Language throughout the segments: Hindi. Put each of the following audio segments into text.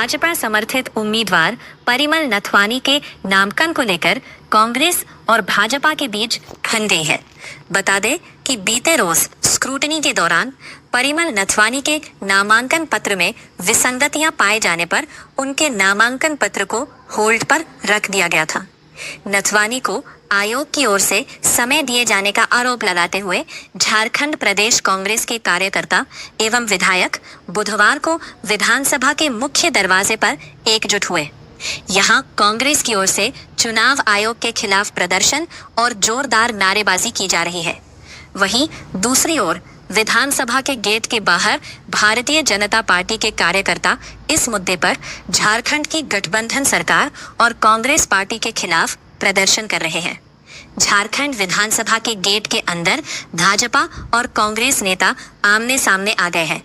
भाजपा समर्थित उम्मीदवार परिमल नथवानी के नामांकन को लेकर कांग्रेस और भाजपा के बीच खंडे है। बता दें कि बीते रोज स्क्रूटनी के दौरान परिमल नथवानी के नामांकन पत्र में विसंगतियां पाए जाने पर उनके नामांकन पत्र को होल्ड पर रख दिया गया था। नथवानी को आयोग की ओर से समय दिए जाने का आरोप लगाते हुए झारखंड प्रदेश कांग्रेस के कार्यकर्ता एवं विधायक बुधवार को विधानसभा के मुख्य दरवाजे पर एकजुट हुए। यहां कांग्रेस की ओर से चुनाव आयोग के खिलाफ प्रदर्शन और जोरदार नारेबाजी की जा रही है। वहीं दूसरी ओर विधानसभा के गेट के बाहर भारतीय जनता पार्टी के कार्यकर्ता इस मुद्दे पर झारखंड की गठबंधन सरकार और कांग्रेस पार्टी के खिलाफ प्रदर्शन कर रहे हैं। झारखंड विधानसभा के गेट के अंदर भाजपा और कांग्रेस नेता आमने सामने आ गए हैं।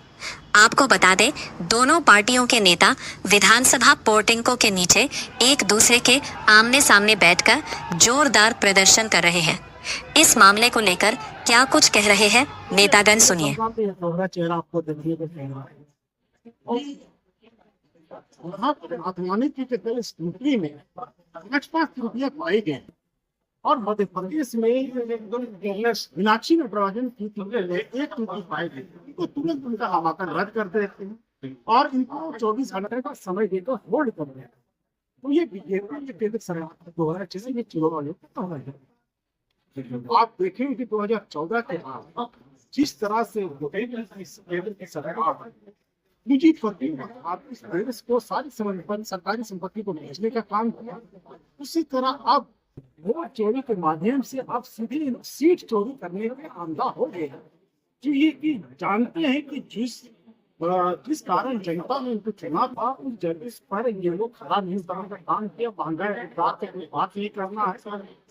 आपको बता दें, दोनों पार्टियों के नेता विधानसभा पोर्टिंको के नीचे एक दूसरे के आमने सामने बैठकर जोरदार प्रदर्शन कर रहे हैं। इस मामले को लेकर क्या कुछ कह रहे हैं नेतागण, सुनिए। और मध्य प्रदेश में मीनाक्षी नटराजन की एक त्रुटि पाई गई, इनको तुरंत उनका नामांकन रद्द कर देते हैं और इनको 24 घंटे का समय देकर होल्ड कर देते हैं। तो ये बीजेपी केंद्र सरकार द्वारा ये चुनाव आयोग का कहना है। आप देखेंगे कि 2014 के बाद जिस तरह से केंद्र की सरकार निजी आप इस देश को सारी सरकारी संपत्ति को बेचने का काम किया, उसी तरह अब वोट चोरी के माध्यम से आप सीधे सीट चोरी करने के आंधा हो गए हैं। जो ये जानते हैं कि जिस कारण जनता ने उनको चुना था, उस जगह पर ये लोग खड़ा नहीं करने का काम किया। महंगाई बात नहीं करना है,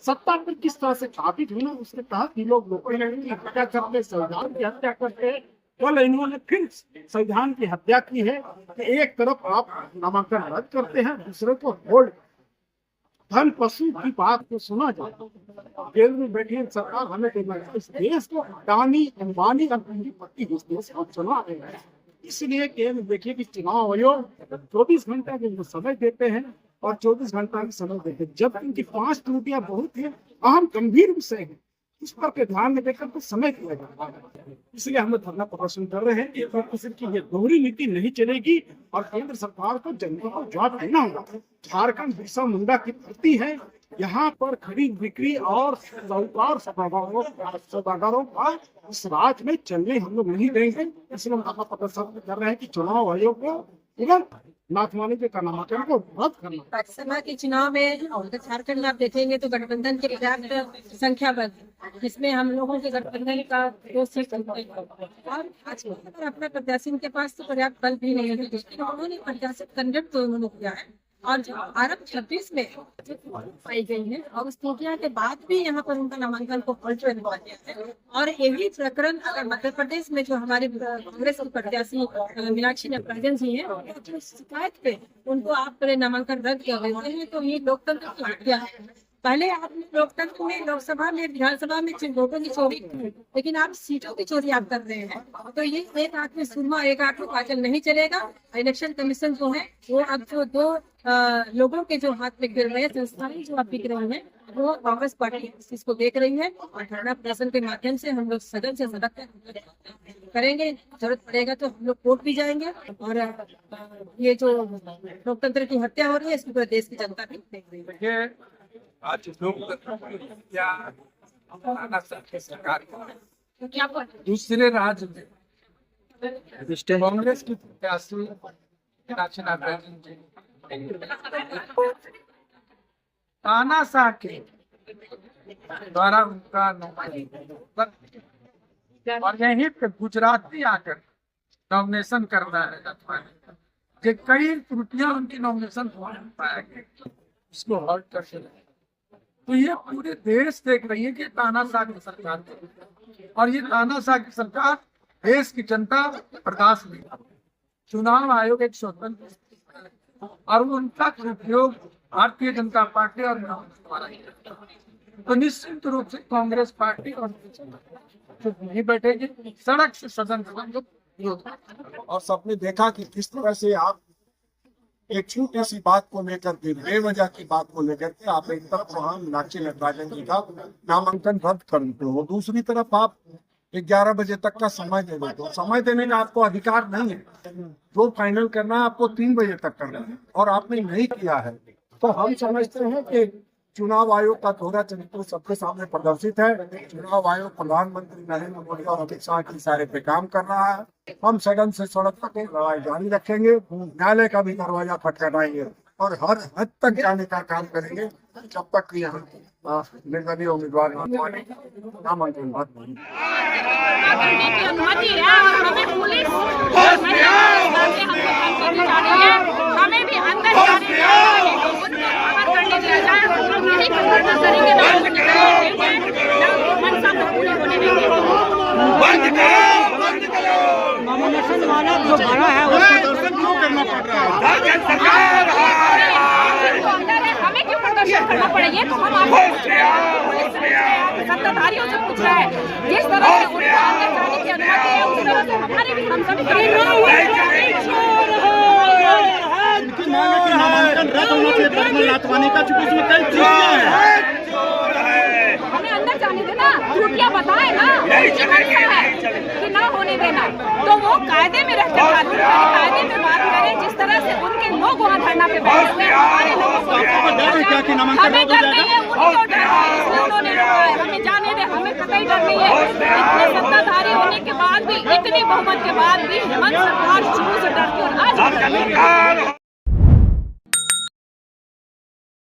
सत्ता पर किस तरह से काबिज होना, उसके तहत ये लोग की हत्या करते, संविधान की हत्या करते। कल इन्होंने फिर संविधान की हत्या की है कि एक तरफ आप नामांकन रद्द करते हैं, दूसरे को होल्ड। धन पशु की बात को सुना जाए, केंद्र में बैठी सरकार हमें देना है। इस देश को अडानी अंबानी और पूंजीपति इस देश को चुना रहे हैं। इसलिए केंद्र देखिए कि चुनाव आयोग 24 घंटे के समय देते हैं और 24 घंटा का समय देते हैं, जब इनकी 5 त्रुटियां बहुत ही अहम गंभीर विषय है, इस पर के ध्यान में देकर तो समय दिया जाता है। इसलिए हम धरना प्रदर्शन कर रहे हैं कि ये दोहरी नीति नहीं चलेगी और केंद्र सरकार को जनता को जवाब देना होगा। झारखंड बिरसा मुंडा की धरती है, यहाँ पर खरीद बिक्री और सौदागरों का इस राज्य में चलने हम लोग नहीं देंगे। इसलिए हम धरना प्रदर्शन कर रहे हैं कि चुनाव आयोग को तुरंत नाथवानी के नामांकन को रद्द करना। लोकसभा के चुनाव में झारखंड में आप देखेंगे तो गठबंधन के पर्याप्त संख्या बल, जिसमें हम लोगों के गठबंधन का 2 सीट और भाजपा अपना प्रत्याशी के पास तो पर्याप्त बल भी नहीं है, लेकिन उन्होंने प्रत्याशी कैंडिडेट तो उन्होंने किया है और जो आरब 26 में पाई गई है और उस त्रुटियां के बाद भी यहाँ पर उनका नामांकन को होल्ड पर रखवा दिया है। और यही प्रकरण अगर मध्य प्रदेश में जो हमारे कांग्रेस की प्रत्याशी मीनाक्षी नटराजन जी है, जो शिकायत पे उनको आप नामांकन रद्द कर देते हैं, तो ये लोकतंत्र की हत्या है। पहले आपने लोकतंत्र में, लोकसभा में, विधानसभा में वोटों की चोरी की, लेकिन आप सीटों की चोरी आप कर रहे हैं। तो ये एक हाथ में सुरमा एक हाथ में काजल नहीं चलेगा। इलेक्शन कमीशन जो है वो अब जो 2 लोगों के जो हाथ में गिर रहे हैं, संस्थाएं जो आप बिक रही हैं, वो कांग्रेस पार्टी इसको देख रही है और धरना प्रदर्शन के माध्यम से हम लोग सदन से सदन करेंगे। जरूरत पड़ेगा तो हम लोग कोर्ट भी जाएंगे और ये जो लोकतंत्र की हत्या हो रही है इसको पूरे देश की जनता भी देख रही है। आज सरकार दूसरे राज्य में कांग्रेस की प्रत्याशी मीनाक्षी नटराजन जी तानाशाह के द्वारा उनका और यहीं पे गुजराती आकर नॉमिनेशन करना है नटवानी, जो कई त्रुटियां उनकी नॉमिनेशन पाया गया, उसको हॉल्ट करके। तो ये पूरे देश देख रही है कि तानाशाह की सरकार, और ये तानाशाह की सरकार देश की जनता बर्दाश्त नहीं करती। चुनाव आयोग एक स्वतंत्र और उनका उपयोग भारतीय जनता पार्टी और द्वारा, तो निश्चित रूप से कांग्रेस पार्टी और नहीं बैठेगी, सड़क से सदन विरोध। और सबने देखा कि किस तरह से आप एक छोटी सी बात को लेकर के, बेवजह की बात को लेकर के आप एक तरफ वहाँ मीनाक्षी नटराजन जी का नामांकन रद्द कर देते हो, दूसरी तरफ आप 11 बजे तक का समय दे देते हो। समय देने का आपको अधिकार नहीं है, जो फाइनल करना है आपको 3 बजे तक करना है और आपने नहीं किया है। तो हम समझते हैं कि चुनाव आयोग का दोहरा चरित्र सबके सामने प्रदर्शित है। चुनाव आयोग प्रधानमंत्री नरेंद्र मोदी और अमित शाह के इशारे पे काम कर रहा है। हम सदन से सड़क तक लड़ाई जारी रखेंगे, न्यायालय का भी दरवाजा खटखटाएंगे और हर हद तक जाने का काम करेंगे जब तक कि यहाँ निर्दलीय उम्मीदवार नामांकन रद्द नहीं। करने की अनुमति है और हमें पुलिस हमें भी अंदर जाने करने दिया जाए। हम यही प्रदर्शन करेंगे, मनसा को पूरी होने देंगे। नॉमिनेशन वाला जो भरा है उसको प्रदर्शन क्यों करना पड़ रहा है? हमें क्यों प्रदर्शन करना पड़े? ये तो हम सत्ताधारियों से पूछ रहे हैं। जिस तरह से उनको अंदर जाने की अनुमति है उस तरह से हमारे भी हम सभी इनकी मांग है कि नामांकन रद्द होना चाहिए परिमल नाथवानी का, चूंकि इसमें कई त्रुटियां हैं। हमें अंदर जाने देना, त्रुटियां बताए ना, कि ना होने देना। तो वो कायदे में रहकर बात करें, कायदे में बात करें। जिस तरह से उनके लोग वहाँ धरना पे बैठे हुए हैं, हमारे लोगों को हमें डर नहीं है, उनको डर है, इसलिए उन्होंने रोका है। हमें जाने दे, हमें कतई डर नहीं है। इतने सत्ताधारी होने के बाद भी, इतनी बहुमत के बाद भी हेमंत सरकार शुरू से डरती और आज